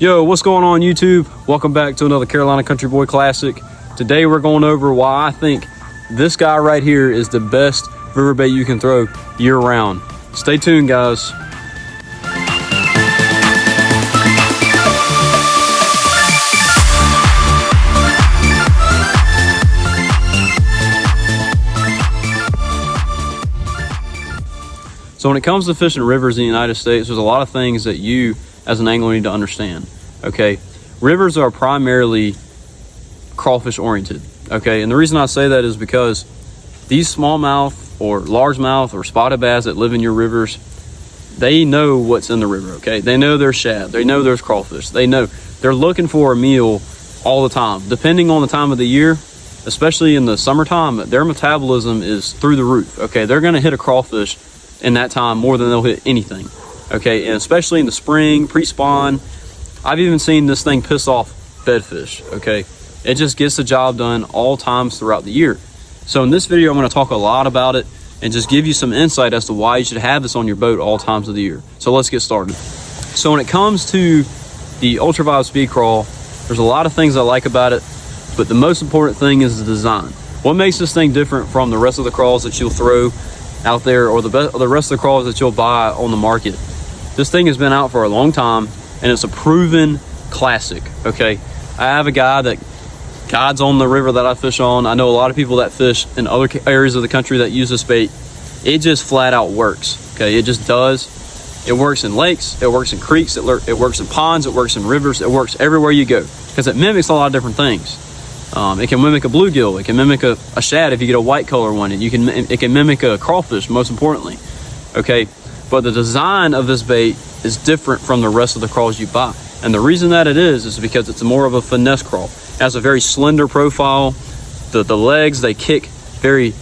Yo, what's going on YouTube? Welcome back to another Carolina Country Boy Classic. Today we're going over why I think this guy right here is the best river bait you can throw year round. Stay tuned, guys. So when it comes to fishing rivers in the United States, there's a lot of things that you as an angler need to understand. Okay, rivers are primarily crawfish oriented. Okay, and the reason I say that is because these smallmouth or largemouth or spotted bass that live in your rivers, they know what's in the river. Okay, they know there's shad, they know there's crawfish, they know they're looking for a meal all the time. Depending on the time of the year, especially in the summertime, their metabolism is through the roof. Okay, they're going to hit a crawfish in that time more than they'll hit anything. Okay, and especially in the spring, pre-spawn, I've even seen this thing piss off bedfish. Okay, it just gets the job done all times throughout the year. So in this video, I'm going to talk a lot about it and just give you some insight as to why you should have this on your boat all times of the year. So let's get started. So when it comes to the Ultravibe Speed Craw, there's a lot of things I like about it, but the most important thing is the design. What makes this thing different from the rest of the crawls that you'll throw out there, or the rest of the crawls that you'll buy on the market? This thing has been out for a long time and it's a proven classic. Okay, I have a guy that guides on the river that I fish on. I know a lot of people that fish in other areas of the country that use this bait. It just flat out works. Okay, it just does. It works in lakes, it works in creeks, it works in ponds, it works in rivers, it works everywhere you go because it mimics a lot of different things. It can mimic a bluegill, it can mimic a shad if you get a white color one, and it can mimic a crawfish, most importantly. Okay, but the design of this bait is different from the rest of the crawls you buy, and the reason that it is because it's more of a finesse crawl. It has a very slender profile. The legs, they kick very,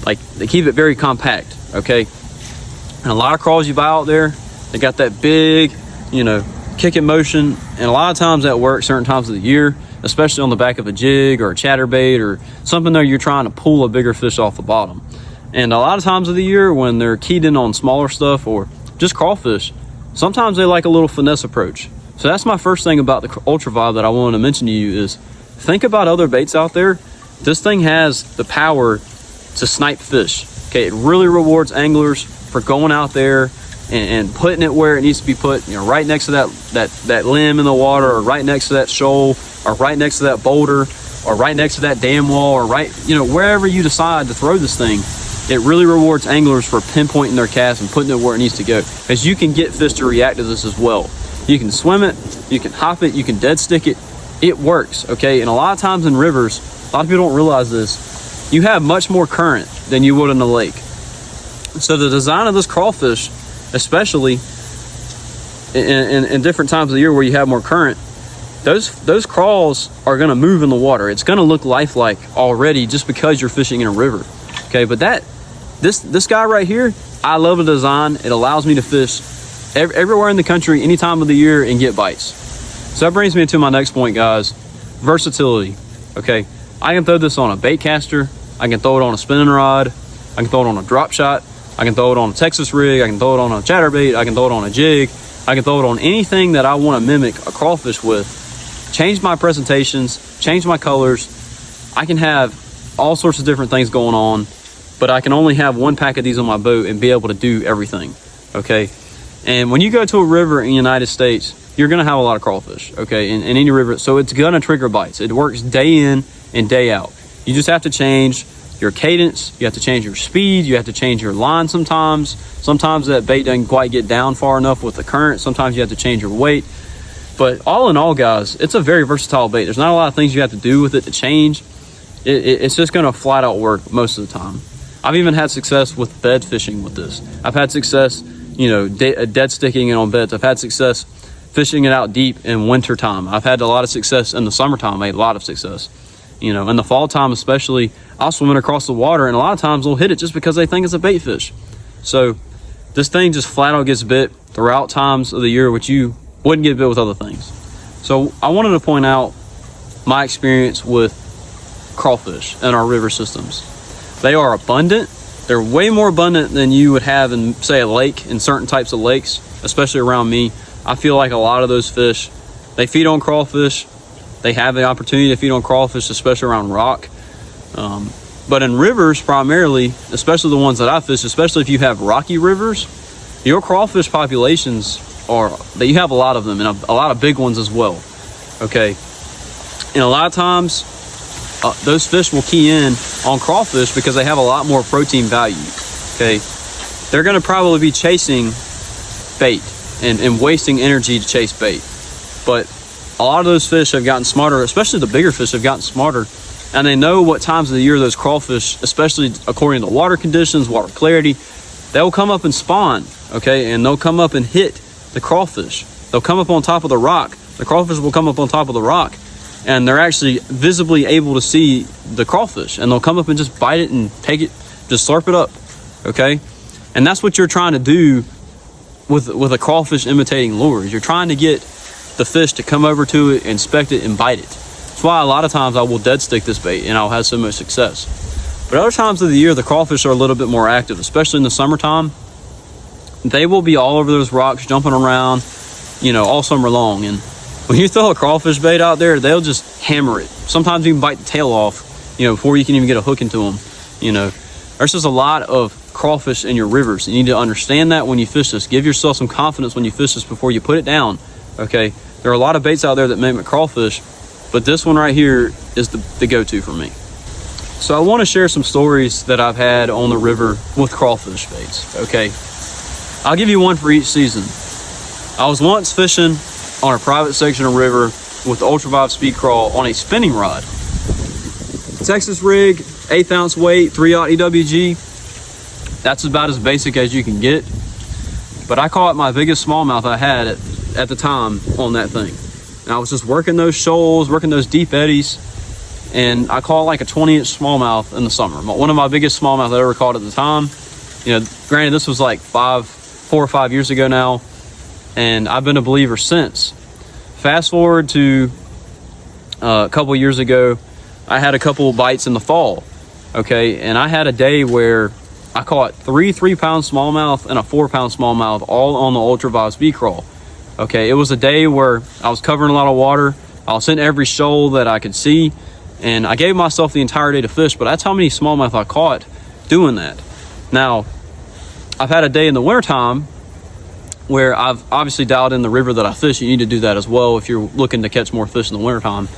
like, they keep it very compact. Okay, and a lot of crawls you buy out there, they got that big, kicking motion, and a lot of times that works certain times of the year, especially on the back of a jig or a chatterbait or something there you're trying to pull a bigger fish off the bottom. And a lot of times of the year when they're keyed in on smaller stuff or just crawfish, sometimes they like a little finesse approach. So that's my first thing about the Ultravibe that I wanted to mention to you is think about other baits out there. This thing has the power to snipe fish. Okay, it really rewards anglers for going out there and putting it where it needs to be put, right next to that limb in the water, or right next to that shoal, or right next to that boulder, or right next to that dam wall, or wherever you decide to throw this thing. It really rewards anglers for pinpointing their cast and putting it where it needs to go, because you can get fish to react to this as well. You can swim it, you can hop it, you can dead stick it. It works. Okay, and a lot of times in rivers, a lot of people don't realize this, you have much more current than you would in a lake. So the design of this crawfish, especially in different times of the year where you have more current, those crawls are going to move in the water. It's going to look lifelike already just because you're fishing in a river. Okay, but this guy right here, I love the design. It allows me to fish everywhere in the country, any time of the year, and get bites. So that brings me to my next point, guys. Versatility. Okay, I can throw this on a bait caster, I can throw it on a spinning rod, I can throw it on a drop shot, I can throw it on a Texas rig, I can throw it on a chatterbait, I can throw it on a jig, I can throw it on anything that I want to mimic a crawfish with. Change my presentations, change my colors. I can have all sorts of different things going on, but I can only have one pack of these on my boat and be able to do everything. Okay, and when you go to a river in the United States, you're going to have a lot of crawfish. Okay, in any river, so it's going to trigger bites. It works day in and day out. You just have to change your cadence, you have to change your speed, you have to change your line sometimes. Sometimes that bait doesn't quite get down far enough with the current. Sometimes you have to change your weight. But all in all, guys, it's a very versatile bait. There's not a lot of things you have to do with it to change. It's just going to flat out work most of the time. I've even had success with bed fishing with this. I've had success, dead sticking it on beds. I've had success fishing it out deep in winter time. I've had a lot of success in the summertime. I had a lot of success. In the fall time especially, I'll swim it across the water, and a lot of times they'll hit it just because they think it's a bait fish. So this thing just flat out gets bit throughout times of the year, which you wouldn't get bit with other things. So I wanted to point out my experience with crawfish in our river systems. They are abundant. They're way more abundant than you would have in, say, a lake, in certain types of lakes, especially around me. I feel like a lot of those fish They feed on crawfish. They have the opportunity to feed on crawfish, especially around rock. But in rivers primarily, especially the ones that I fish, especially if you have rocky rivers, your crawfish populations you have a lot of them, and a lot of big ones as well. Okay, and a lot of times those fish will key in on crawfish because they have a lot more protein value. Okay, they're going to probably be chasing bait and wasting energy to chase bait. But a lot of those fish have gotten smarter, especially the bigger fish have gotten smarter, and they know what times of the year those crawfish, especially according to water conditions, water clarity, they'll come up and spawn. Okay, and they'll come up and hit the crawfish. They'll come up on top of the rock. The crawfish will come up on top of the rock, and they're actually visibly able to see the crawfish, and they'll come up and just bite it and take it, just slurp it up. Okay, and that's what you're trying to do with a crawfish imitating lures. You're trying to get the fish to come over to it, inspect it, and bite it. That's why a lot of times I will dead stick this bait and I'll have so much success. But other times of the year, the crawfish are a little bit more active, especially in the summertime. They will be all over those rocks, jumping around, all summer long. And when you throw a crawfish bait out there, they'll just hammer it. Sometimes you can bite the tail off, before you can even get a hook into them. There's just a lot of crawfish in your rivers. You need to understand that when you fish this. Give yourself some confidence when you fish this before you put it down. Okay, there are a lot of baits out there that mimic crawfish, but this one right here is the go-to for me. So I want to share some stories that I've had on the river with crawfish baits. Okay, I'll give you one for each season. I was once fishing on a private section of river with the Ultravibe Speed Craw on a spinning rod. Texas rig, 1/8 ounce weight, 3/0 EWG. That's about as basic as you can get. But I caught my biggest smallmouth I had at the time on that thing. And I was just working those shoals, working those deep eddies, and I caught like a 20-inch smallmouth in the summer. One of my biggest smallmouth I ever caught at the time. Granted, this was like 4 or 5 years ago now, and I've been a believer since. Fast forward to a couple years ago, I had a couple bites in the fall. Okay, and I had a day where I caught 3 3-pound smallmouth and a 4-pound smallmouth all on the Ultravibe Speed Craw. Okay, it was a day where I was covering a lot of water. I was in every shoal that I could see, and I gave myself the entire day to fish, but that's how many smallmouth I caught doing that. Now, I've had a day in the wintertime where I've obviously dialed in the river that I fish. You need to do that as well if you're looking to catch more fish in the wintertime.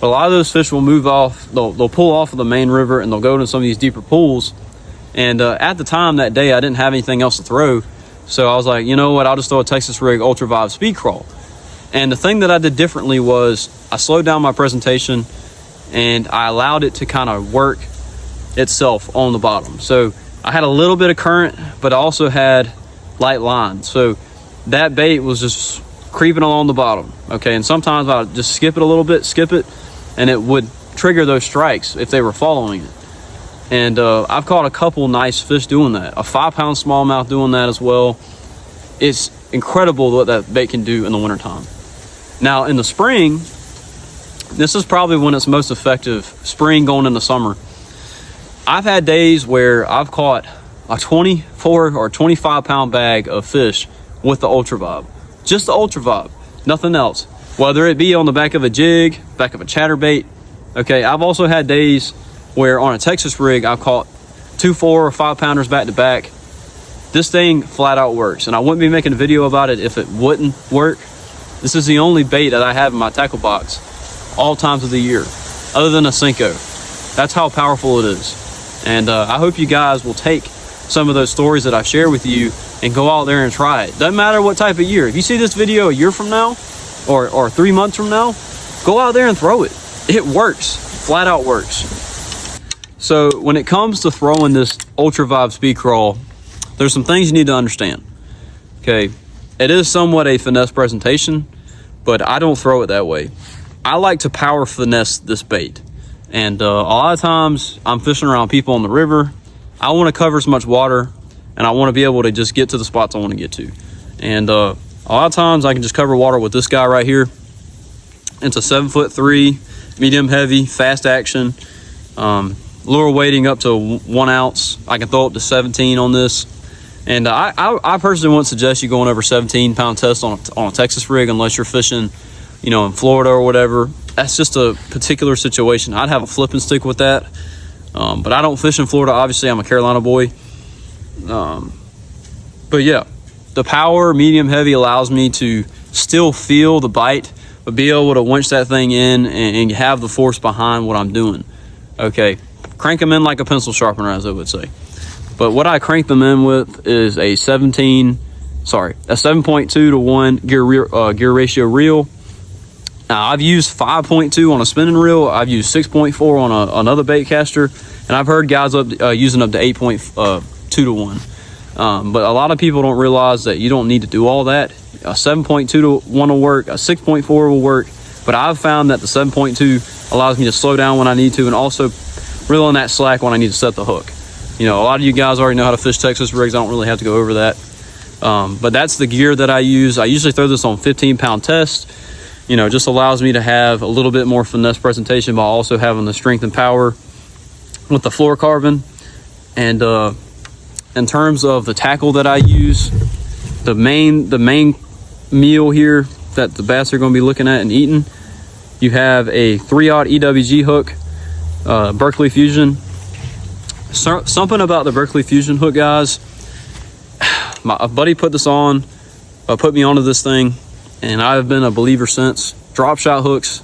But a lot of those fish will move off, they'll pull off of the main river, and they'll go to some of these deeper pools. And at the time that day, I didn't have anything else to throw. So I was like, you know what, I'll just throw a Texas rig Ultravibe Speed Craw. And the thing that I did differently was I slowed down my presentation and I allowed it to kind of work itself on the bottom. So I had a little bit of current, but I also had light line. So that bait was just creeping along the bottom. Okay, and sometimes I would just skip it a little bit, and it would trigger those strikes if they were following it. And I've caught a couple nice fish doing that. A 5-pound smallmouth doing that as well. It's incredible what that bait can do in the wintertime. Now in the spring, this is probably when it's most effective, spring going into summer. I've had days where I've caught a 24 or 25-pound bag of fish with the Ultravibe. Just the Ultravibe, nothing else. Whether it be on the back of a jig, back of a chatterbait. Okay, I've also had days where on a Texas rig, I've caught 2 4 or 5 pounders back to back. This thing flat out works, and I wouldn't be making a video about it if it wouldn't work. This is the only bait that I have in my tackle box all times of the year, other than a Cinco. That's how powerful it is. And I hope you guys will take some of those stories that I share with you and go out there and try it. Doesn't matter what type of year. If you see this video a year from now or 3 months from now, go out there and throw it. It works, flat out works. So when it comes to throwing this Ultravibe Speed Craw, there's some things you need to understand. Okay, it is somewhat a finesse presentation, but I don't throw it that way. I like to power finesse this bait. And a lot of times I'm fishing around people on the river. I want to cover as much water, and I want to be able to just get to the spots I want to get to. And a lot of times I can just cover water with this guy right here. It's a 7'3", medium heavy, fast action. Lure weighting up to 1 ounce. I can throw up to 17 on this. And I personally wouldn't suggest you going over 17-pound test on a Texas rig unless you're fishing in Florida or whatever, that's just a particular situation. I'd have a flipping stick with that. But I don't fish in Florida. Obviously, I'm a Carolina boy. But yeah, the power medium heavy allows me to still feel the bite, but be able to winch that thing in and have the force behind what I'm doing. Okay, crank them in like a pencil sharpener, as I would say. But what I crank them in with is a 7.2 to 1 gear ratio reel. Now, I've used 5.2 on a spinning reel. I've used 6.4 on another bait caster, and I've heard guys using up to 8.2 to 1. But a lot of people don't realize that you don't need to do all that. A 7.2 to 1 will work, a 6.4 will work, but I've found that the 7.2 allows me to slow down when I need to and also reel in that slack when I need to set the hook. A lot of you guys already know how to fish Texas rigs. I don't really have to go over that. But that's the gear that I use. I usually throw this on 15-pound test. Just allows me to have a little bit more finesse presentation while also having the strength and power with the fluorocarbon. And in terms of the tackle that I use, the main meal here that the bass are going to be looking at and eating, you have a 3/0 EWG hook, Berkeley Fusion. Something about the Berkeley Fusion hook, guys. My buddy put me onto this thing, and I've been a believer since. Drop shot hooks,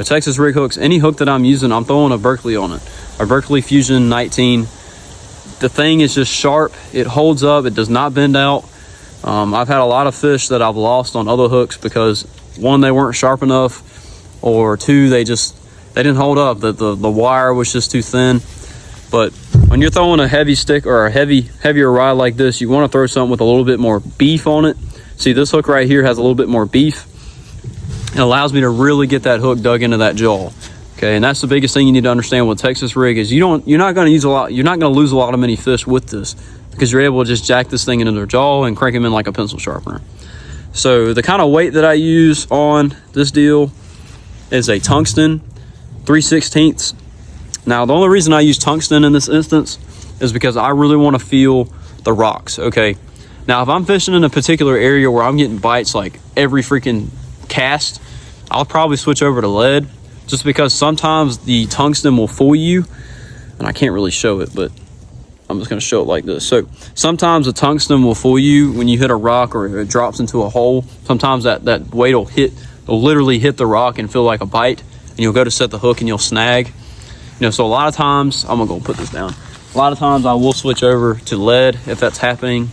Texas rig hooks, any hook that I'm using, I'm throwing a Berkeley on it. A Berkeley Fusion 19. The thing is just sharp. It holds up. It does not bend out. I've had a lot of fish that I've lost on other hooks because, one, they weren't sharp enough, or two, they didn't hold up. The wire was just too thin. But when you're throwing a heavy stick or a heavier rod like this, you want to throw something with a little bit more beef on it. See, this hook right here has a little bit more beef. It allows me to really get that hook dug into that jaw. Okay, and that's the biggest thing you need to understand with Texas rig is you're not going to lose a lot of many fish with this, because you're able to just jack this thing into their jaw and crank them in like a pencil sharpener. So the kind of weight that I use on this deal is a tungsten 3/16. Now, the only reason I use tungsten in this instance is because I really want to feel the rocks. Okay, now if I'm fishing in a particular area where I'm getting bites like every freaking cast, I'll probably switch over to lead, just because sometimes the tungsten will fool you. And I can't really show it, but I'm just going to show it like this. So sometimes the tungsten will fool you when you hit a rock or it drops into a hole. Sometimes that weight will literally hit the rock and feel like a bite, and you'll go to set the hook and you'll snag. So a lot of times, I'm going to go put this down. A lot of times I will switch over to lead if that's happening.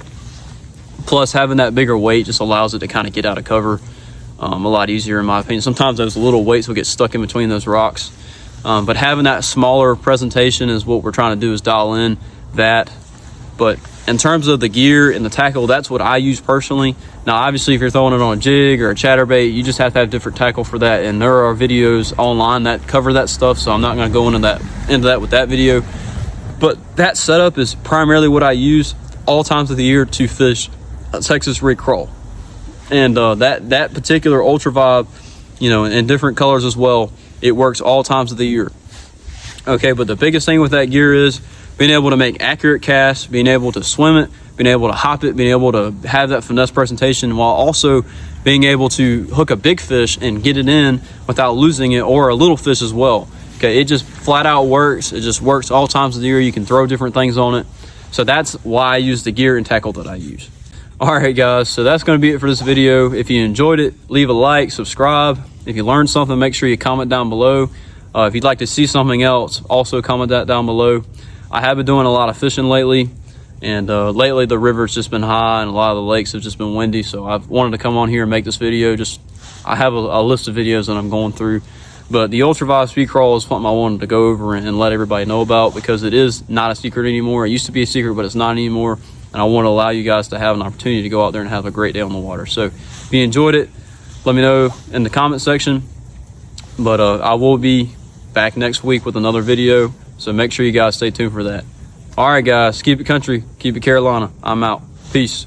Plus, having that bigger weight just allows it to kind of get out of cover a lot easier, in my opinion. Sometimes those little weights will get stuck in between those rocks. But having that smaller presentation is what we're trying to do, is dial in that. But in terms of the gear and the tackle, that's what I use personally. Now, obviously, if you're throwing it on a jig or a chatterbait, you just have to have different tackle for that. And there are videos online that cover that stuff, so I'm not going to go into that with that video. But that setup is primarily what I use all times of the year to fish a Texas rig crawl. And that particular Ultravibe, in different colors as well, it works all times of the year. Okay, but the biggest thing with that gear is being able to make accurate casts, being able to swim it, being able to hop it, being able to have that finesse presentation, while also being able to hook a big fish and get it in without losing it, or a little fish as well. Okay, it just flat out works. It just works all times of the year. You can throw different things on it. So that's why I use the gear and tackle that I use. All right, guys, so that's going to be it for this video. If you enjoyed it, leave a like, subscribe. If you learned something, make sure you comment down below. If you'd like to see something else, also comment that down below. I have been doing a lot of fishing lately, and lately the river's just been high and a lot of the lakes have just been windy, so I've wanted to come on here and make this video. I have a list of videos that I'm going through, but the Ultravibe Speed Craw is something I wanted to go over and let everybody know about, because it is not a secret anymore. It used to be a secret, but it's not anymore, and I want to allow you guys to have an opportunity to go out there and have a great day on the water. So if you enjoyed it, let me know in the comment section. But I will be back next week with another video, so make sure you guys stay tuned for that. All right, guys, keep it country, keep it Carolina. I'm out. Peace.